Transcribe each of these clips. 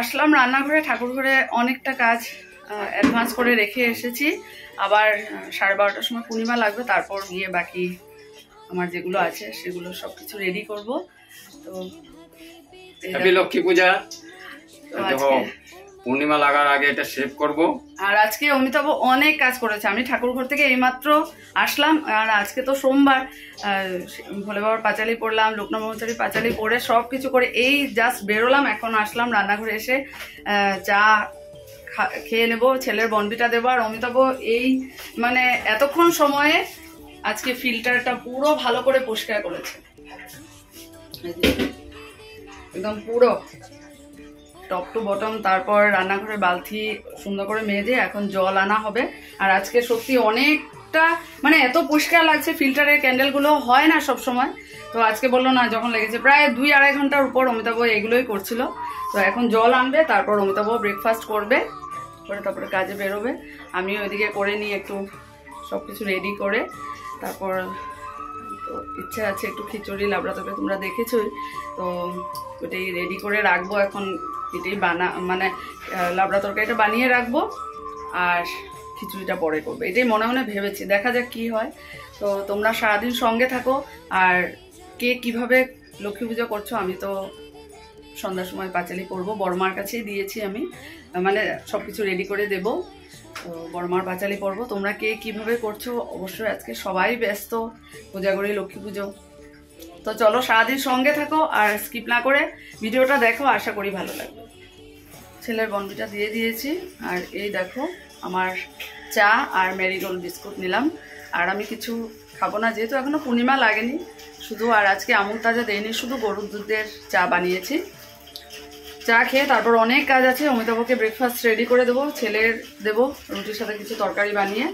আসলাম রান্নাঘরে, ঠাকুর ঘরে অনেকটা কাজ অ্যাডভান্স করে রেখে এসেছি। আবার 12:30টার সময় পূর্ণিমা লাগবে, তারপর গিয়ে বাকি আমার যেগুলো আছে সেগুলো সব কিছু রেডি করবো। তো লক্ষ্মী পূজা পূর্ণিমা লাগার আগে এটা সেভ করব। আর আজকে অমিতাভ অনেক কাজ করেছে। আমি ঠাকুর ঘর থেকে এইমাত্র আসলাম, আর আজকে তো সোমবার, ভোলে বাবার পাঁচালি পড়লাম, লোকনাথ ব্রহ্মচারীর পাঁচালি পড়ে সব কিছু করে এই জাস্ট বেরোলাম। এখন আসলাম রান্নাঘরে, এসে চা খেয়ে নেবো, ছেলের বনবিটা দেবো। আর অমিতাভ এই মানে এতক্ষণ সময়ে আজকে ফিল্টারটা পুরো ভালো করে পরিষ্কার করেছে, একদম পুরো টপ টু বটম। তারপর রান্নাঘরে বালতি সুন্দর করে মেজে এখন জল আনা হবে। আর আজকে সত্যি অনেকটা মানে এত পরিষ্কার লাগছে, ফিল্টারের ক্যান্ডেলগুলো হয় না সব সময়। তো আজকে বললো না, যখন লেগেছে প্রায় 2-2.5 ঘন্টার উপর অমিতাভ এগুলোই করছিল। তো এখন জল আনবে, তারপর অমিতাভ ব্রেকফাস্ট করবে, করে তারপরে কাজে বেরোবে। আমি ওইদিকে করে নিই একটু সব কিছু রেডি করে। তারপর তো ইচ্ছা আছে একটু খিচুড়ি লাবড়া তরকারি, তোমরা দেখেছোই, তো ওটাই রেডি করে রাখবো। এখন এটাই মানে লাবড়া তরকারিটা বানিয়ে রাখবো, আর খিচুড়িটা পরে করবো, এটাই মনে মনে ভেবেছি। দেখা যাক কি হয়। তো তোমরা সারাদিন সঙ্গে থাকো। আর কে কিভাবে লক্ষ্মী পুজো করছো, আমি তো সন্ধ্যার সময় পাঁচালি পড়বো, বড়মার কাছেই দিয়েছি আমি, মানে সব কিছু রেডি করে দেবো। তো বড়মার পাঁচালি পড়বো। তোমরা কে কিভাবে করছো, অবশ্যই আজকে সবাই ব্যস্ত, পূজাগরি লক্ষ্মী পুজো। তো চলো সারাদিন সঙ্গে থাকো আর স্কিপ না করে ভিডিওটা দেখো, আশা করি ভালো লাগবে। ছেলের বনবিটা দিয়ে দিয়েছি, আর এই দেখো আমার চা আর মেরিগোল্ড বিস্কুট নিলাম। আর আমি কিছু খাবো না, যেহেতু এখনো পূর্ণিমা লাগেনি শুধু, আর আজকে আমুল তাজা দেয়নি, শুধু গরুর দুধের চা বানিয়েছি। চা খেয়ে তারপর অনেক কাজ আছে। অমিতাভকে ব্রেকফাস্ট রেডি করে দেবো, ছেলের দেবো রুটির সাথে কিছু তরকারি বানিয়ে,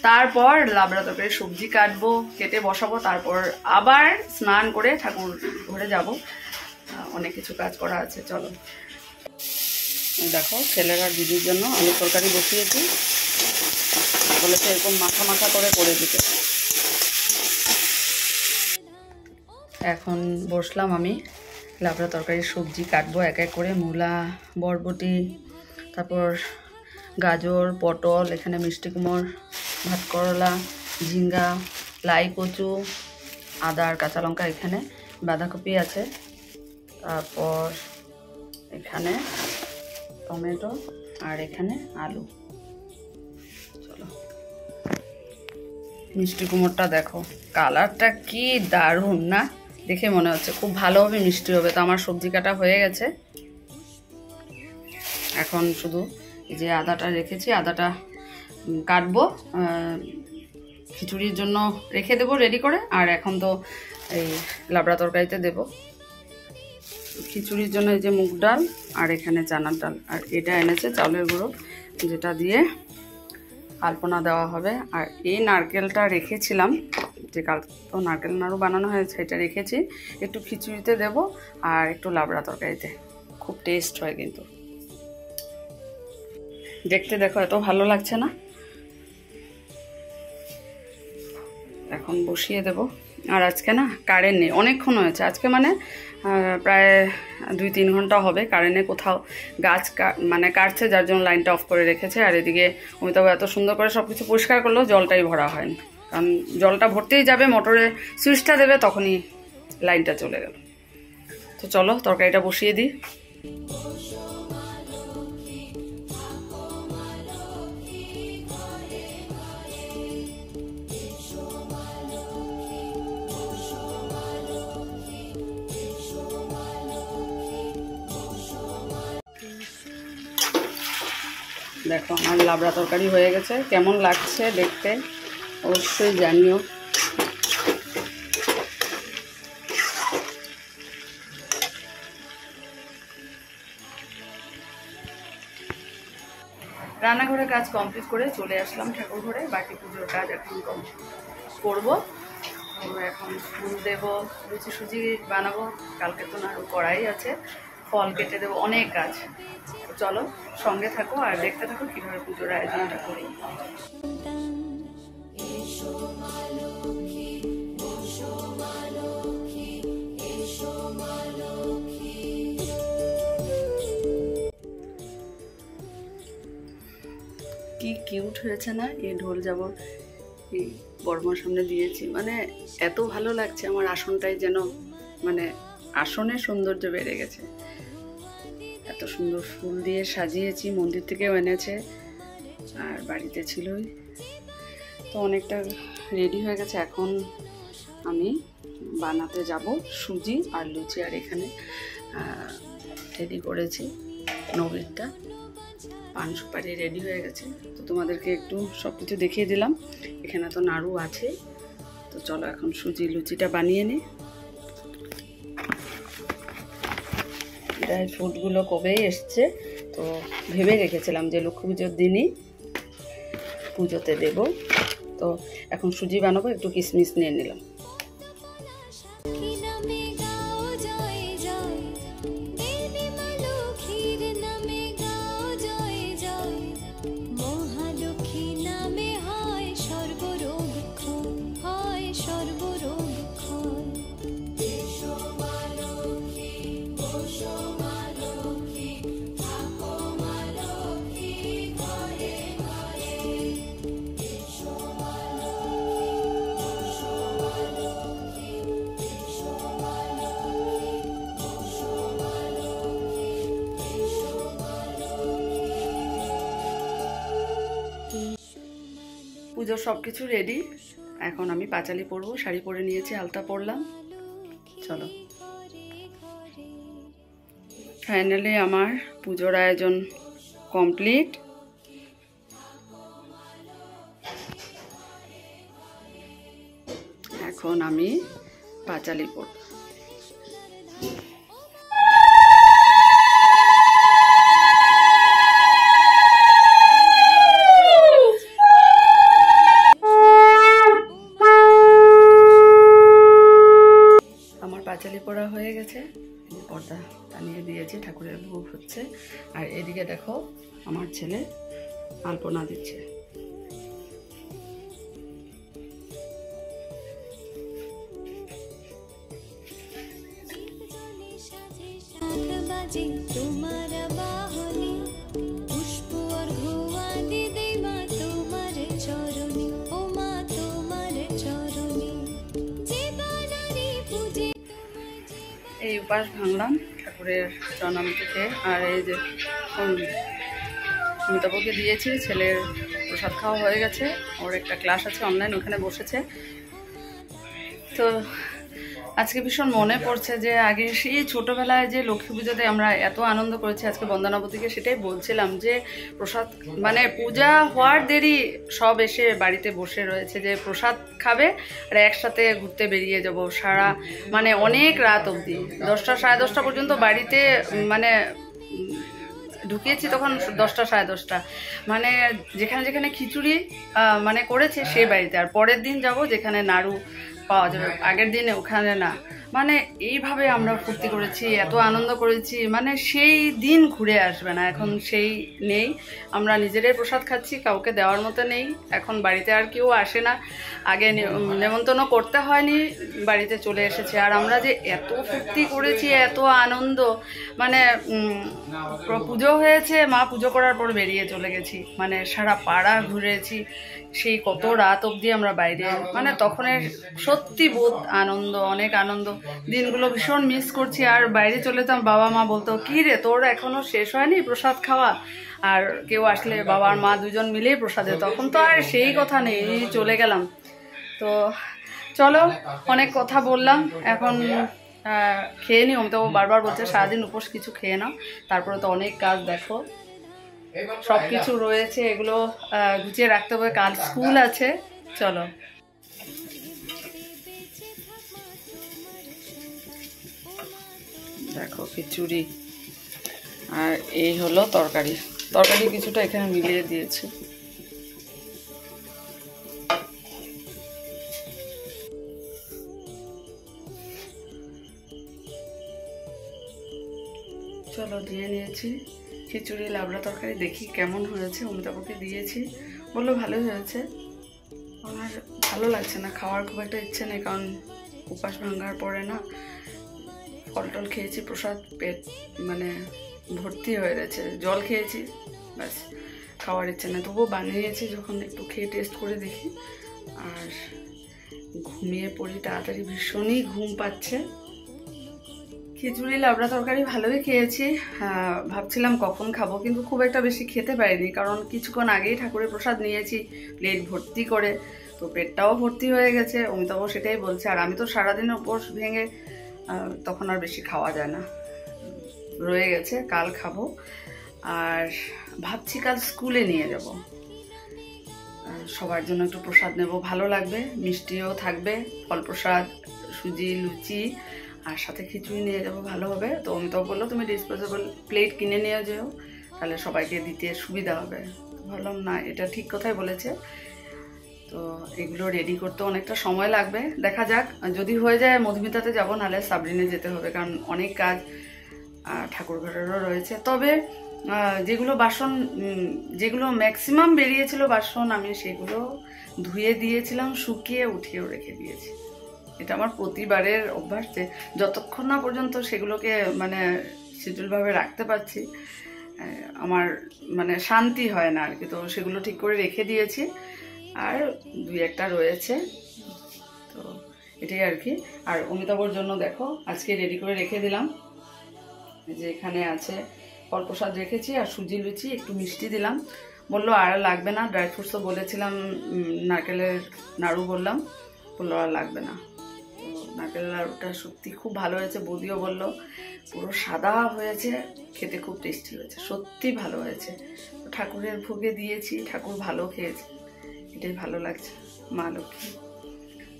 তারপর লাবড়া তরকারি সবজি কাটবো, কেটে বসাবো, তারপর আবার স্নান করে ঠাকুর ঘরে যাব। অনেক কিছু কাজ করা আছে, চলো। দেখো ছেলের আর দিদির জন্য আলু তরকারি বসিয়েছি, বলেছে এরকম মাখা মাখা করে দিতে। এখন বসলাম আমি লাবড়া তরকারির সবজি কাটবো এক এক করে। মূলা, বরবটি, তারপর গাজর, পটল, এখানে মিষ্টি কুমড়, ভাত করলা, ঝিঙ্গা, লাই কচু, আদা আর কাঁচা লঙ্কা, এখানে বাঁধাকপি আছে, তারপর এখানে টমেটো, আর এখানে আলু। চলো, মিষ্টি কুমড়টা দেখো কালারটা কি দারুণ না, দেখে মনে হচ্ছে খুব ভালোভাবে মিষ্টি হবে। তো আমার সবজি কাটা হয়ে গেছে, এখন শুধু এই যে আদাটা রেখেছি, আদাটা কাটবো, খিচুড়ির জন্য রেখে দেবো রেডি করে। আর এখন তো এই লাবড়া তরকারিতে দেবো। খিচুড়ির জন্য এই যে মুগ ডাল, আর এখানে চানার ডাল, আর এটা এনেছে চাউলের গুঁড়ো, যেটা দিয়ে আলপনা দেওয়া হবে। আর এই নারকেলটা রেখেছিলাম, যে কাল তো নারকেল নাড়ু বানানো হয়েছে, এটা রেখেছি, একটু খিচুড়িতে দেব আর একটু লাবড়া তরকারিতে, খুব টেস্ট হয় কিন্তু। দেখতে দেখো এত ভালো লাগছে না। এখন বসিয়ে দেব। আর আজকে না কারেন্ট নেই, অনেকক্ষণ হয়েছে আজকে, মানে প্রায় 2-3 ঘন্টা হবে কারেন্টে। কোথাও গাছ মানে কাটছে, যার জন্য লাইনটা অফ করে রেখেছে। আর এদিকে অমিতাভ এত সুন্দর করে সব কিছু পরিষ্কার করলো, জলটাই ভরা হয়নি, কারণ জলটা ভরতেই যাবে, মোটরে সুইচটা দেবে, তখনই লাইনটা চলে গেল। তো চলো তরকারিটা বসিয়ে দিই। দেখো আমার লাবড়া তরকারি হয়ে গেছে, কেমন লাগছে দেখতে অবশ্যই জানিও। রান্নাঘরের কাজ কমপ্লিট করে চলে আসলাম ঠাকুর ঘরে। বাকি পুজোর কাজ এখন করবো। এখন ফুল দেবো, লুচি সুজি বানাবো, কালকে তো নাড়ু কড়াই আছে, ফল কেটে দেবো, অনেক কাজ। চলো সঙ্গে থাকো আর দেখতে থাকো কীভাবে পুজোর আয়োজনটা করি। কি কিউট হয়েছে না এই ঢোল যাব এই বর্মার সামনে দিয়েছি, মানে এত ভালো লাগছে আমার। আসনটাই যেন মানে আসনের সৌন্দর্য বেড়ে গেছে। এত সুন্দর ফুল দিয়ে সাজিয়েছি, মন্দির থেকেও এনেছে আর বাড়িতে ছিলই। তো অনেকটা রেডি হয়ে গেছে। এখন আমি বানাতে যাব সুজি আর লুচি। আর এখানে রেডি করেছি নৈবেদ্যটা, পান সুপারি রেডি হয়ে গেছে। তো তোমাদেরকে একটু সব কিছু দেখিয়ে দিলাম। এখানে তো নাড়ু আছে। তো চলো এখন সুজি লুচিটা বানিয়ে নিই। ড্রাই ফ্রুটগুলো কবেই এসছে, তো ভেবে রেখেছিলাম যে লক্ষ্মী পুজোর দিনই পুজোতে দেব। তো এখন সুজি বানাবো, একটু কিশমিশ নিয়ে নিলাম। পুজোর সব কিছু রেডি। এখন আমি পাঁচালি পরবো, শাড়ি পরে নিয়েছি, আলতা পরলাম। চলো, ফাইনালি আমার পুজোর আয়োজন কমপ্লিট। এখন আমি পাঁচালি পরব। পাঁচালি পড়া হয়ে গেছে, পর্দা টানিয়ে দিয়েছি, ঠাকুরের ভোগ হচ্ছে। আর এদিকে দেখো আমার ছেলে আলপনা দিচ্ছে। এই উপাস ভাঙলাম ঠাকুরের চরণামৃতকে। আর এই যে অমিতাভকে দিয়েছি, ছেলের প্রসাদ খাওয়া হয়ে গেছে। ওর একটা ক্লাস আছে অনলাইন, ওখানে বসেছে। তো আজকে ভীষণ মনে পড়ছে যে আগে সেই ছোটোবেলায় যে লক্ষ্মী পুজোতে আমরা এত আনন্দ করেছি। আজকে বন্দনাবতীকে সেটাই বলছিলাম যে প্রসাদ মানে পূজা হওয়ার দেরি সব এসে বাড়িতে বসে রয়েছে যে প্রসাদ খাবে আর একসাথে ঘুরতে বেরিয়ে যাব সারা মানে অনেক রাত অবধি। 10টা সাড়ে 10টা পর্যন্ত বাড়িতে মানে ঢুকিয়েছি, তখন 10টা সাড়ে 10টা মানে যেখানে যেখানে খিচুড়ি মানে করেছে সেই বাড়িতে। আর পরের দিন যাব যেখানে নাড়ু পাওয়া যাবে, আগের দিনে ওখানে না। মানে এইভাবে আমরা ফুর্তি করেছি, এত আনন্দ করেছি, মানে সেই দিন ঘুরে আসবে না। এখন সেই নেই, আমরা নিজেরাই প্রসাদ খাচ্ছি, কাউকে দেওয়ার মতো নেই। এখন বাড়িতে আর কেউ আসে না, আগে নেমন্তন্ন করতে হয়নি, বাড়িতে চলে এসেছে। আর আমরা যে এত ফুর্তি করেছি, এত আনন্দ, মানে পুজো হয়েছে, মা পুজো করার পর বেরিয়ে চলে গেছি, মানে সারা পাড়া ঘুরেছি, সেই কত রাত অবধি আমরা বাইরে। মানে তখনের সত্যি বহুত আনন্দ, অনেক আনন্দ। দিনগুলো ভীষণ মিস করছি। আর বাইরে চলে যেতাম, বাবা মা বলতো কি রে তোর এখনো শেষ হয়নি প্রসাদ খাওয়া। আর কেউ আসলে বাবা আর মা দুজন মিলেই প্রসাদে, তখন তো আর সেই কথা নেই, চলে গেলাম। তো চলো, অনেক কথা বললাম, এখন খেয়ে নিও। তো বারবার বলছে সারাদিন উপোস, কিছু খেয়ে নাও, তারপরে তো অনেক কাজ দেখো সব কিছু রয়েছে, এগুলো গুছিয়ে রাখতে হবে, কাল স্কুল আছে। চলো, দেখো খিচুড়ি আর এই হলো তরকারি। তরকারি কিছুটা এখানে মিলিয়ে দিয়েছি। চলো দিয়ে নিয়েছি খিচুড়ি লাবড়া তরকারি, দেখি কেমন হয়েছে। অমিতাভকে দিয়েছি, বললো ভালোই হয়েছে। আমার ভালো লাগছে না, খাওয়ার খুব একটা ইচ্ছে নেই, কারণ উপাস ভাঙার পরে না ফল টল খেয়েছি, প্রসাদ পেট মানে ভর্তি হয়ে গেছে, জল খেয়েছি, ব্যাস খাওয়ার ইচ্ছে নেই। তবুও বানিয়েছি, যখন একটু খেয়ে টেস্ট করে দেখি। আর ঘুমিয়ে পড়ি তাড়াতাড়ি, ভীষণই ঘুম পাচ্ছে। খিচুড়ি লাবড়া তরকারি ভালোই খেয়েছি। ভাবছিলাম কখন খাবো, কিন্তু খুব একটা বেশি খেতে পারিনি, কারণ কিছুক্ষণ আগেই ঠাকুরের প্রসাদ নিয়েছি প্লেট ভর্তি করে, তো পেটটাও ভর্তি হয়ে গেছে। অমিতাভ সেটাই বলছে, আর আমি তো সারাদিন উপোস ভেঙে তখন আর বেশি খাওয়া যায় না, রয়ে গেছে, কাল খাবো। আর ভাবছি কাল স্কুলে নিয়ে যাব, সবার জন্য একটু প্রসাদ নেব, ভালো লাগবে, মিষ্টিও থাকবে, ফল প্রসাদ, সুজি, লুচি, আর সাথে খিচুড়ি নিয়ে যাবো, ভালো হবে। তো অমিতাভ বললো তুমি ডিসপোজেবল প্লেট কিনে নিয়ে যেও, তাহলে সবাইকে দিতে সুবিধা হবে। ভাবলাম না, এটা ঠিক কথাই বলেছে। তো এগুলো রেডি করতে অনেকটা সময় লাগবে, দেখা যাক, যদি হয়ে যায় মধুমিতাতে যাবো, নাহলে সাবরিনে যেতে হবে, কারণ অনেক কাজ ঠাকুর ঘরেরও রয়েছে। তবে যেগুলো বাসন, যেগুলো ম্যাক্সিমাম বেরিয়েছিল বাসন, আমি সেগুলো ধুয়ে দিয়েছিলাম, শুকিয়ে উঠিয়েও রেখে দিয়েছি। এটা আমার প্রতিবারের অভ্যাস, যে যতক্ষণ না পর্যন্ত সেগুলোকে মানে শিডিউলভাবে রাখতে পারছি, আমার মানে শান্তি হয় না আর কি। তো সেগুলো ঠিক করে রেখে দিয়েছি, আর দুই একটা রয়েছে, তো এটাই আর কি। আর অমিতাভর জন্য দেখো আজকে রেডি করে রেখে দিলাম, যে এখানে আছে ফল প্রসাদ রেখেছি, আর সুজি লুচি, একটু মিষ্টি দিলাম। বললো আর লাগবে না, ড্রাই ফ্রুটসও বলেছিলাম, নারকেলের নাড়ু বললাম, বললো আর লাগবে না। তো নারকেলের নাড়ুটা সত্যি খুব ভালো হয়েছে, বৌদিও বললো পুরো সাদা হয়েছে, খেতে খুব টেস্টি হয়েছে, সত্যি ভালো হয়েছে। ঠাকুরের ভোগে দিয়েছি, ঠাকুর ভালো খেয়েছে, এটাই ভালো লাগছে। মা লক্ষ্মী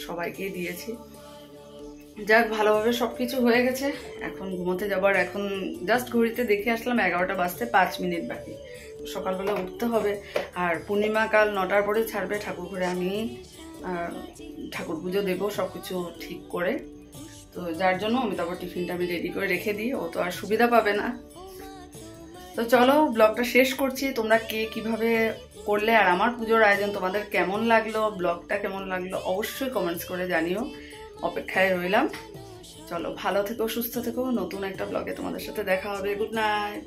সবাইকে দিয়েছি। যাক, ভালোভাবে সব কিছু হয়ে গেছে, এখন ঘুমোতে যাবো। আর এখন জাস্ট ঘড়িতে দেখে আসলাম 11টা বাজতে 5 মিনিট বাকি, সকালবেলা উঠতে হবে। আর পূর্ণিমা কাল 9টার পরে ছাড়বে ঠাকুর ঘরে, আমি ঠাকুর পুজো দেবো সব কিছু ঠিক করে। তো যার জন্য অমিতাভর টিফিনটা আমি রেডি করে রেখে দিই, ও তো আর সুবিধা পাবে না। তো চলো ব্লগটা শেষ করছি। তোমরা কে কিভাবে করলে, আর আমার পুজোর আয়োজন তোমাদের কেমন লাগলো, ব্লগটা কেমন লাগলো, অবশ্যই কমেন্টস করে জানিও, অপেক্ষায় রইলাম। চলো ভালো থেকো, সুস্থ থেকো, নতুন একটা ব্লগে তোমাদের সাথে দেখা হবে। Good night.